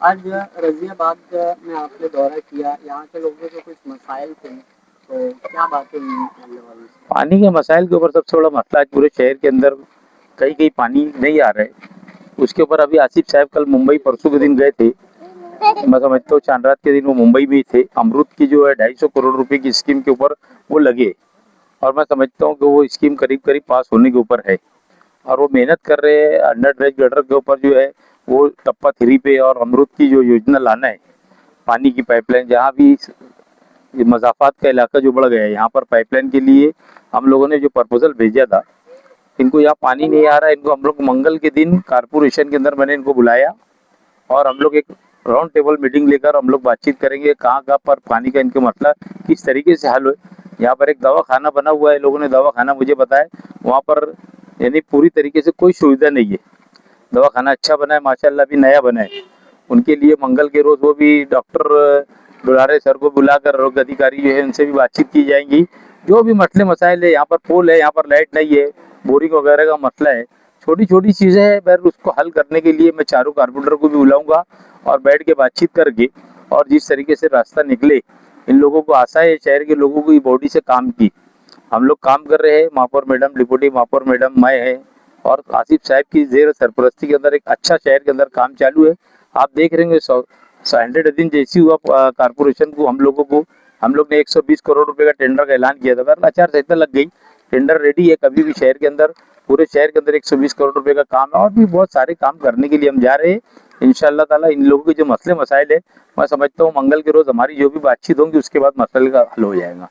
आज रजियाबाद में आपने दौरा किया, यहाँ के लोगों के कुछ मसाइल थे, तो क्या बातें हुई महल्ले वालों से? पानी के मसाइल के ऊपर सबसे बड़ा मसला आज पूरे शहर के अंदर कहीं कहीं पानी नहीं आ रहा है। उसके ऊपर अभी आसिफ साहब कल मुंबई परसों के दिन गए थे। मैं समझता हूँ चांद रात के दिन वो मुंबई में ही थे। अमृत की जो है 250 करोड़ रुपए की स्कीम के ऊपर वो लगे, और मैं समझता हूँ कि वो स्कीम करीब करीब पास होने के ऊपर है। और वो मेहनत कर रहे हैं अंडर ड्रेज गटर के ऊपर जो है वो टप्पा 3 पे, और अमृत की जो योजना लाना है पानी की पाइपलाइन, जहाँ भी ये मज़ाफ़ात का इलाका जो बढ़ गया है, यहाँ पर पाइपलाइन के लिए हम लोगों ने जो प्रपोजल भेजा था, इनको यहाँ पानी नहीं आ रहा है। इनको हम लोग मंगल के दिन कारपोरेशन के अंदर मैंने इनको बुलाया, और हम लोग एक राउंड टेबल मीटिंग लेकर हम लोग बातचीत करेंगे कहाँ कहाँ पर पानी का इनका मसला किस तरीके से हल हो। यहाँ पर एक दवा खाना बना हुआ है, लोगों ने दवा खाना मुझे बताया, वहाँ पर यानी पूरी तरीके से कोई सुविधा नहीं है। दवा खाना अच्छा बना है माशाल्लाह, भी नया बना है। उनके लिए मंगल के रोज वो भी डॉक्टर दुलारे सर को बुलाकर रोग अधिकारी जो है उनसे भी बातचीत की जाएंगी। जो भी मसले मसाइल है, यहाँ पर पोल है, यहाँ पर लाइट नहीं है, बोरिंग वगैरह का मसला है, छोटी छोटी चीजें हैं, पर उसको हल करने के लिए मैं चारों कारपोरेटर को भी बुलाऊंगा और बैठ के बातचीत करके, और जिस तरीके से रास्ता निकले, इन लोगों को आशा है शहर के लोगों की बॉडी से काम की हम लोग काम कर रहे हैं। महापौर मैडम, डिप्टी महापौर मैडम, मैं है, और आसिफ साहब की जेर सरपरस्ती के अंदर एक अच्छा शहर के अंदर काम चालू है। आप देख रहे होंगे 100 दिन जैसी हुआ कारपोरेशन को, हम लोग ने 120 करोड़ रुपए का टेंडर का ऐलान किया था, पर आचार संहिता लग गई। टेंडर रेडी है, कभी भी शहर के अंदर, पूरे शहर के अंदर 120 करोड़ रुपए का काम है, और भी बहुत सारे काम करने के लिए हम जा रहे हैं इंशाअल्लाह ताला। इन लोगों के जो मसले मसाइल है, मैं समझता हूँ मंगल के रोज हमारी जो भी बातचीत होगी उसके बाद मसले का हल हो जाएगा।